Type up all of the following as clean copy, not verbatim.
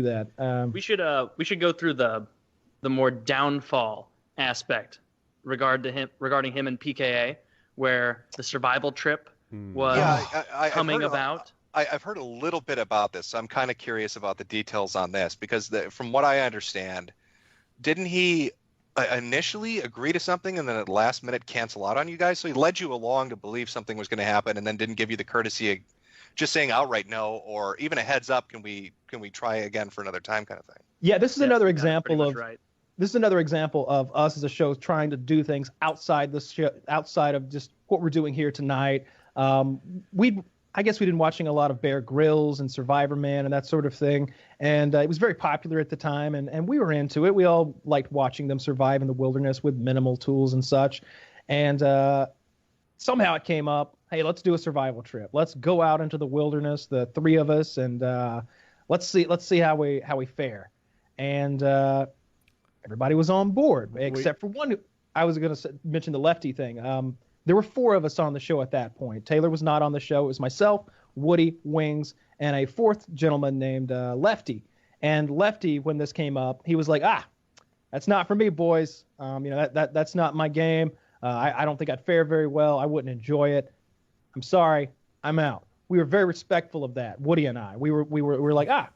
that. We should go through the more downfall aspect regarding him and PKA, where the survival trip was coming about. I've heard a little bit about this, so I'm kind of curious about the details on this, because from what I understand, didn't he initially agree to something and then at the last minute cancel out on you guys? So he led you along to believe something was going to happen and then didn't give you the courtesy of just saying outright no, or even a heads up, can we try again for another time kind of thing? Yeah, this is another example of right. This is another example of us as a show trying to do things outside the show, outside of just what we're doing here tonight. I guess we'd been watching a lot of Bear Grylls and Survivor Man and that sort of thing, and it was very popular at the time, and we were into it. We all liked watching them survive in the wilderness with minimal tools and such, and somehow it came up, hey, let's do a survival trip. Let's go out into the wilderness, the three of us, and let's see how we fare. And everybody was on board, except for one. I was going to mention the Lefty thing. There were four of us on the show at that point. Taylor was not on the show. It was myself, Woody, Wings, and a fourth gentleman named Lefty. And Lefty, when this came up, he was like, that's not for me, boys. That's not my game. I don't think I'd fare very well. I wouldn't enjoy it. I'm sorry. I'm out. We were very respectful of that, Woody and I. We were like, well,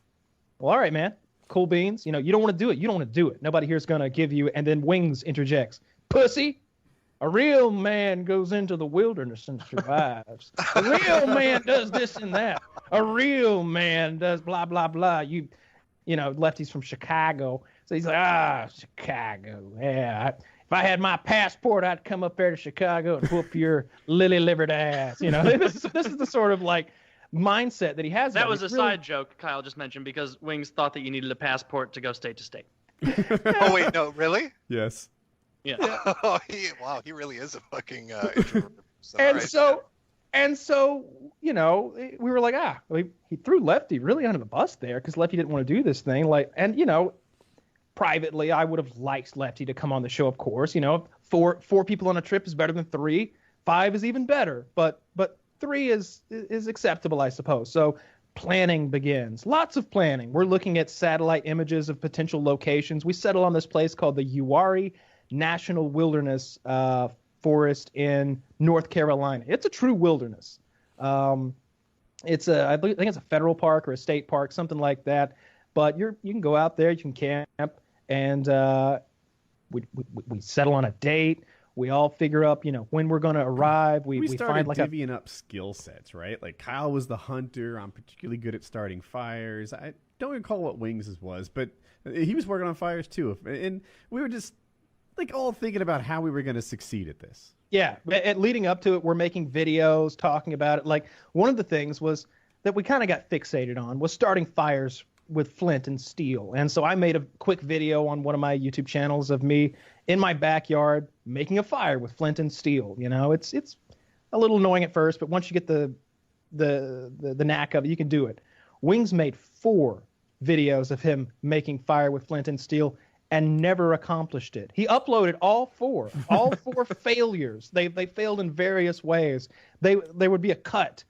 all right, man. Cool beans. You don't want to do it. You don't want to do it. Nobody here's going to give you. And then Wings interjects, pussy. A real man goes into the wilderness and survives. A real man does this and that. A real man does blah, blah, blah. Lefty's from Chicago. So he's like, Chicago. Yeah. If I had my passport, I'd come up there to Chicago and whoop your lily-livered ass. This is the sort of like mindset that he has. That was a side joke Kyle just mentioned, because Wings thought that you needed a passport to go state to state. Oh, wait, no, really? Yes. Yeah. Oh, he really is a fucking introvert. And so, we were like, he threw Lefty really under the bus there, because Lefty didn't want to do this thing. Privately, I would have liked Lefty to come on the show, of course. Four people on a trip is better than 3. 5 is even better, but 3 is acceptable, I suppose. So planning begins. Lots of planning. We're looking at satellite images of potential locations. We settle on this place called the Uwharrie National Wilderness Forest in North Carolina. It's a true wilderness. I think it's a federal park or a state park, something like that. But you can go out there, you can camp, and we settle on a date. We all figure up, when we're going to arrive. We started divvying up skill sets, right? Like Kyle was the hunter. I'm particularly good at starting fires. I don't recall what Wings' was, but he was working on fires too. And we were just all thinking about how we were going to succeed at this. Yeah. Leading up to it, we're making videos, talking about it. Like, one of the things was that we kind of got fixated on was starting fires with flint and steel. And so I made a quick video on one of my YouTube channels of me in my backyard making a fire with flint and steel. It's a little annoying at first, but once you get the knack of it, you can do it. Wings made 4 videos of him making fire with flint and steel and never accomplished it. He uploaded all 4 failures. They failed in various ways. There would be a cut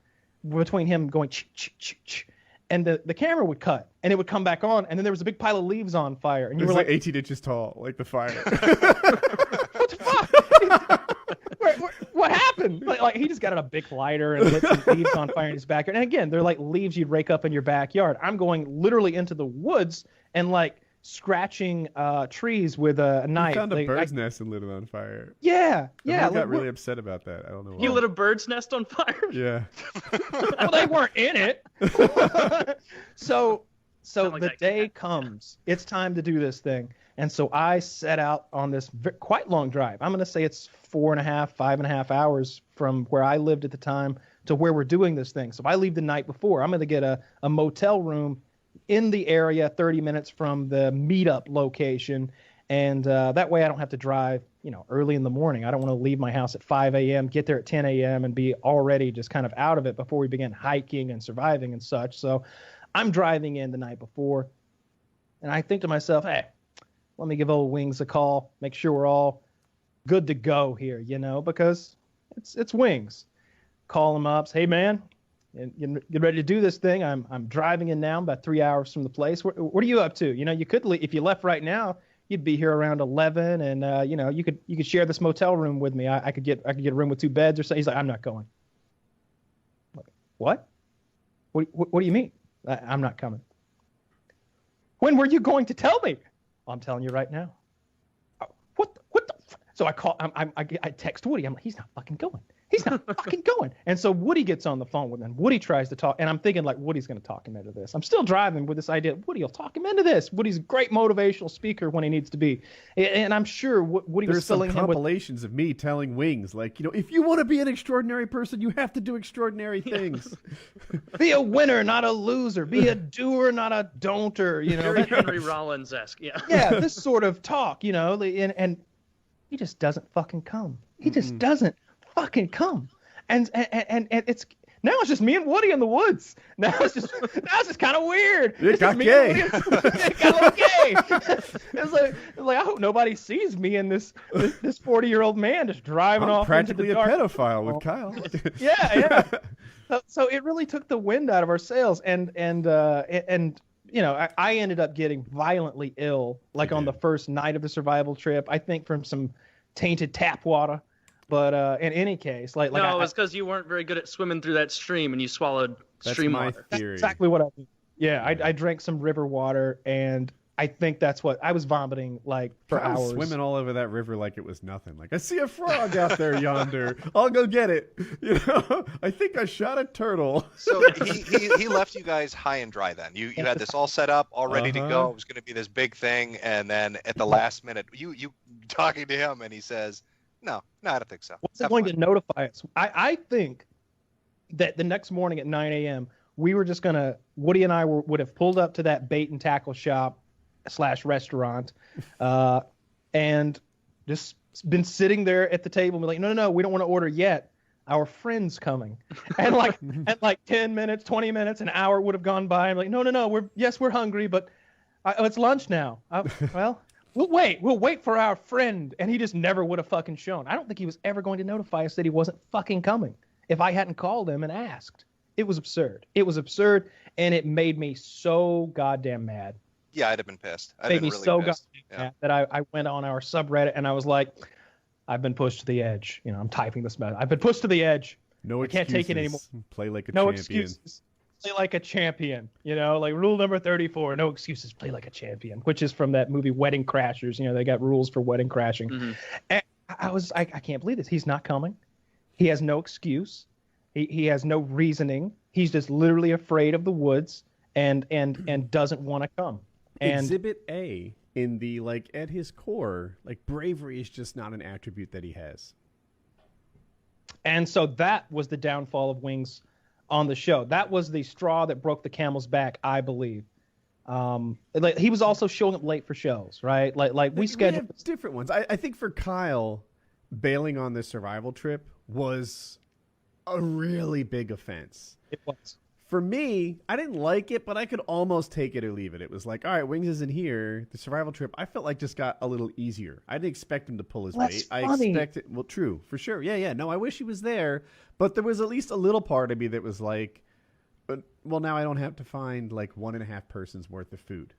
between him going ch, and the camera would cut, and it would come back on, and then there was a big pile of leaves on fire, and you were like 18 inches tall, like the fire. What the fuck? What happened? Like he just got out a big lighter and lit some leaves on fire in his backyard. And again, they're like leaves you'd rake up in your backyard. I'm going literally into the woods and scratching trees with a knife. He found a bird's nest and lit it on fire. Yeah. I got really upset about that. I don't know why. He lit a bird's nest on fire? Yeah. Well, they weren't in it. So the day comes. It's time to do this thing. And so I set out on this quite long drive. I'm going to say it's 5.5 hours from where I lived at the time to where we're doing this thing. So if I leave the night before, I'm going to get a motel room in the area 30 minutes from the meetup location. And that way I don't have to drive, early in the morning. I don't want to leave my house at 5 a.m., get there at 10 a.m. and be already just kind of out of it before we begin hiking and surviving and such. So I'm driving in the night before, and I think to myself, hey, let me give old Wings a call, make sure we're all good to go here, because it's Wings. Call him up, say, hey, man, and get ready to do this thing. I'm driving in now, about 3 hours from the place. What are you up to? You could if you left right now, you'd be here around 11, and you could share this motel room with me. I could get a room with 2 beds or something. He's like, I'm not going. I'm like, what? What do you mean? I'm not coming. When were you going to tell me? Well, I'm telling you right now. What the? So I call. I text Woody. I'm like, he's not fucking going. He's not fucking going. And so Woody gets on the phone with him. Woody tries to talk, and I'm thinking like Woody's going to talk him into this. I'm still driving with this idea. Woody will talk him into this. Woody's a great motivational speaker when he needs to be, and I'm sure Woody was filling him with compilations of me telling Wings like, if you want to be an extraordinary person, you have to do extraordinary things. Be a winner, not a loser. Be a doer, not a don'ter. Very Henry Rollins-esque. Yeah. Yeah, this sort of talk. And he just doesn't fucking come. He just doesn't fucking come, and it's now it's just me and Woody in the woods. Now it's just kind of weird. It got gay. It got gay. It's like I hope nobody sees me and this 40-year-old man just driving off practically into the dark. a pedophile with Kyle. Yeah. So it really took the wind out of our sails, and I ended up getting violently ill on the first night of the survival trip. I think from some tainted tap water. But in any case, no, it was because you weren't very good at swimming through that stream and you swallowed stream water. That's exactly what I did. Yeah, I drank some river water, and I think that's what I was vomiting for hours. Swimming all over that river like it was nothing. Like, I see a frog out there yonder. I'll go get it. I think I shot a turtle. So he left you guys high and dry then. You had this all set up, all ready to go. It was going to be this big thing, and then at the last minute, you talking to him, and he says, No, I don't think so. What's it going to notify us? I think that the next morning at 9 a.m., we were just going to, Woody and I would have pulled up to that bait and tackle shop / restaurant and just been sitting there at the table and be like, no, we don't want to order yet. Our friend's coming. And at 10 minutes, 20 minutes, an hour would have gone by. I'm like, no, we're hungry, but it's lunch now. Well... We'll wait for our friend. And he just never would have fucking shown. I don't think he was ever going to notify us that he wasn't fucking coming if I hadn't called him and asked. It was absurd. And it made me so goddamn mad. Yeah, I'd have been pissed. It made me so goddamn mad that I went on our subreddit and I was like, I've been pushed to the edge. I'm typing this message. I've been pushed to the edge. No excuses. I can't take it anymore. Play like a no champion. Excuses. Play like a champion, rule number 34, no excuses, play like a champion, which is from that movie Wedding Crashers. They got rules for wedding crashing. Mm-hmm. And I can't believe this. He's not coming. He has no excuse. He has no reasoning. He's just literally afraid of the woods and doesn't want to come. And Exhibit A in the at his core, bravery is just not an attribute that he has. And so that was the downfall of Wings on the show. That was the straw that broke the camel's back, I believe. He was also showing up late for shows, right? We scheduled different ones. I think for Kyle, bailing on this survival trip was a really big offense. It was. For me, I didn't like it, but I could almost take it or leave it. It was like, all right, Wings isn't here. The survival trip, I felt just got a little easier. I didn't expect him to pull his weight. Funny. I expected, well, true, for sure. Yeah. No, I wish he was there, but there was at least a little part of me that was like, but now I don't have to find 1.5 persons worth of food,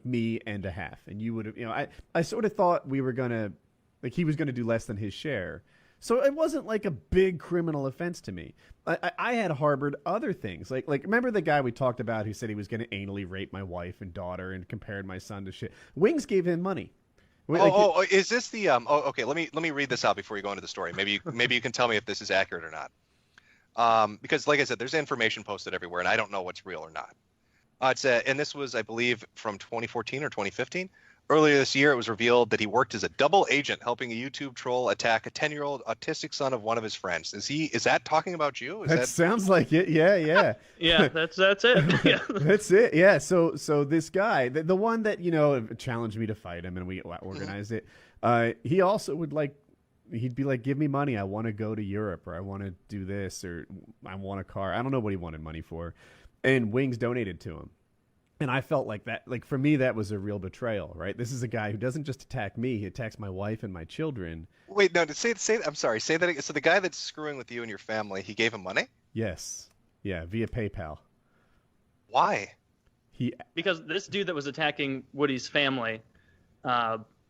me and a half. And you would have, I sort of thought we were going to, he was going to do less than his share. So it wasn't a big criminal offense to me. I had harbored other things. Remember the guy we talked about who said he was going to anally rape my wife and daughter and compared my son to shit? Wings gave him money. Is this the okay, let me read this out before you go into the story. Maybe you can tell me if this is accurate or not. Because like I said, there's information posted everywhere and I don't know what's real or not. And this was, I believe, from 2014 or 2015. Earlier this year, it was revealed that he worked as a double agent, helping a YouTube troll attack a 10-year-old autistic son of one of his friends. Is that talking about you? That sounds like it. Yeah. Yeah, that's it. Yeah. That's it. Yeah. So this guy, the one that challenged me to fight him, and we organized it. He also would he'd be like, "Give me money. I want to go to Europe, or I want to do this, or I want a car." I don't know what he wanted money for, and Wings donated to him. And I felt like that, for me, that was a real betrayal, right? This is a guy who doesn't just attack me, he attacks my wife and my children. Wait, no, I'm sorry, say that again. So the guy that's screwing with you and your family, he gave him money? Yes. Yeah, via PayPal. Why? Because this dude that was attacking Woody's family,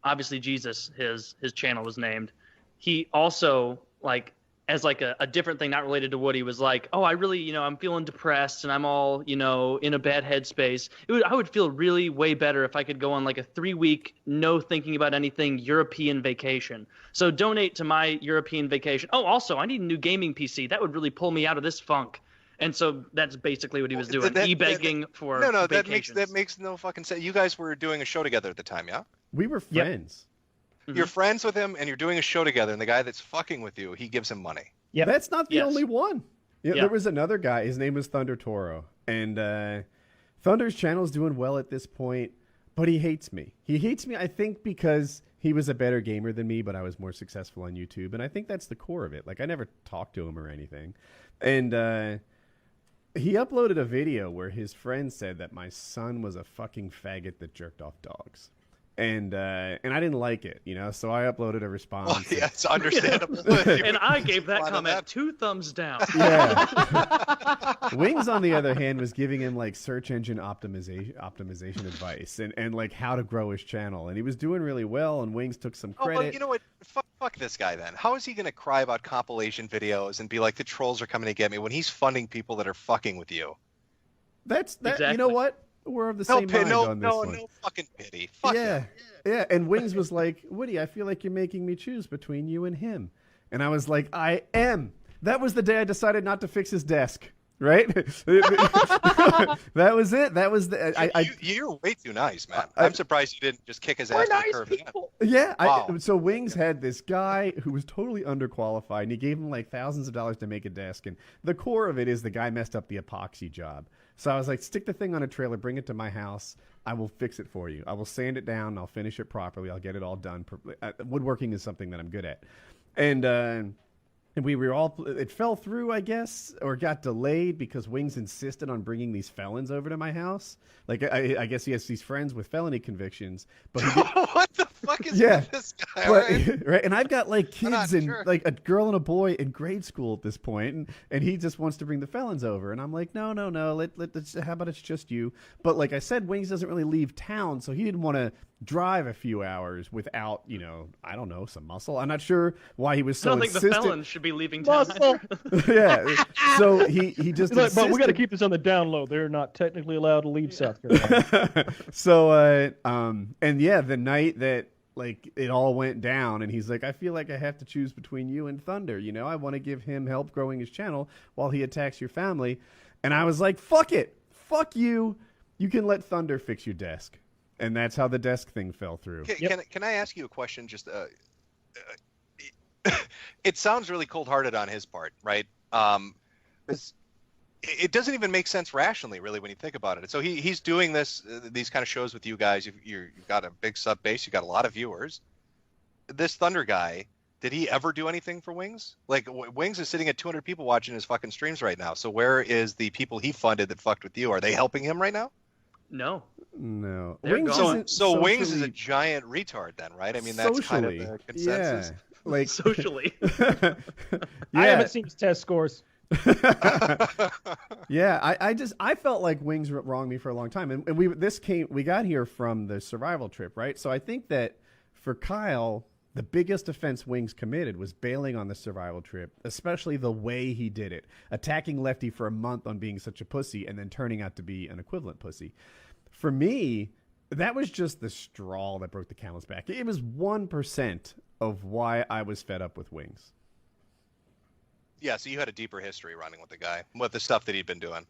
obviously Jesus, his channel was named. He also, like, as like a different thing not related to Woody, was like, oh, I really, I'm feeling depressed and I'm all, in a bad headspace. I would feel really way better if I could go on like a 3-week, no thinking about anything European vacation. So donate to my European vacation. Oh, also, I need a new gaming PC. That would really pull me out of this funk. And so that's basically what he was doing, e-begging for vacations. that makes no fucking sense. You guys were doing a show together at the time, yeah? We were friends. Yep. You're friends with him, and you're doing a show together, and the guy that's fucking with you, he gives him money. Yeah, that's not the only one. Yeah, there was another guy. His name was Thunder Toro, and Thunder's channel is doing well at this point, but he hates me. He hates me, I think, because he was a better gamer than me, but I was more successful on YouTube, and I think that's the core of it. Like, I never talked to him or anything, and he uploaded a video where his friend said that my son was a fucking faggot that jerked off dogs. And I didn't like it, so I uploaded a response. Well, yeah, it's understandable. And I gave that comment 2 thumbs down. Yeah. Wings, on the other hand, was giving him like search engine optimization advice and like how to grow his channel, and he was doing really well. And Wings took some credit. Oh, well, you know what? Fuck this guy then. How is he going to cry about compilation videos and be like, the trolls are coming to get me when he's funding people that are fucking with you? Exactly. You know what? We're of the same mind on this one. No fucking pity. Fuck yeah. And Wings was like, Woody, I feel like you're making me choose between you and him. And I was like, I am. That was the day I decided not to fix his desk. Right? That was it. That was the. You're way too nice, man. I'm surprised you didn't just kick his ass to the curb. Yeah. Wow. So Wings had this guy who was totally underqualified, and he gave him like thousands of dollars to make a desk. And the core of it is the guy messed up the epoxy job. So I was like, stick the thing on a trailer, bring it to my house. I will fix it for you. I will sand it down. I'll finish it properly. I'll get it all done. Woodworking is something that I'm good at. And we were all, it fell through, I guess, or got delayed because Wings insisted on bringing these felons over to my house. Like, I guess he has these friends with felony convictions. But he what the fuck is with this guy? Right? And I've got like kids and like a girl and a boy in grade school at this point, and he just wants to bring the felons over. And I'm like, no. Let's, how about it's just you? But like I said, Wings doesn't really leave town, so he didn't want to drive a few hours without, I don't know, some muscle. I'm not sure why he was so insistent. I don't think the felons should be leaving town. Yeah. So he just like, but we got to keep this on the down low. They're not technically allowed to leave South Carolina. So and yeah, the night that like it all went down, and he's like, I feel like I have to choose between you and Thunder. I want to give him help growing his channel while he attacks your family. And I was like, fuck it. Fuck you. You can let Thunder fix your desk. And that's how the desk thing fell through. Can I ask you a question? Just it sounds really cold-hearted on his part, right? It doesn't even make sense rationally, really, when you think about it. So he's doing these kind of shows with you guys. You've got a big sub base. You've got a lot of viewers. This Thunder guy, did he ever do anything for Wings? Like, Wings is sitting at 200 people watching his fucking streams right now. So where is the people he funded that fucked with you? Are they helping him right now? No. So Wings is a giant retard then, right? I mean, that's kind of the consensus. Yeah. Like socially. Yeah. I haven't seen his test scores. Yeah, I felt like Wings wronged me for a long time, and we got here from the survival trip, right? So I think that for Kyle, the biggest offense Wings committed was bailing on the survival trip, especially the way he did it, attacking Lefty for a month on being such a pussy, and then turning out to be an equivalent pussy. For me, that was just the straw that broke the camel's back. It was 1% of why I was fed up with Wings. Yeah, so you had a deeper history running with the guy, with the stuff that he'd been doing.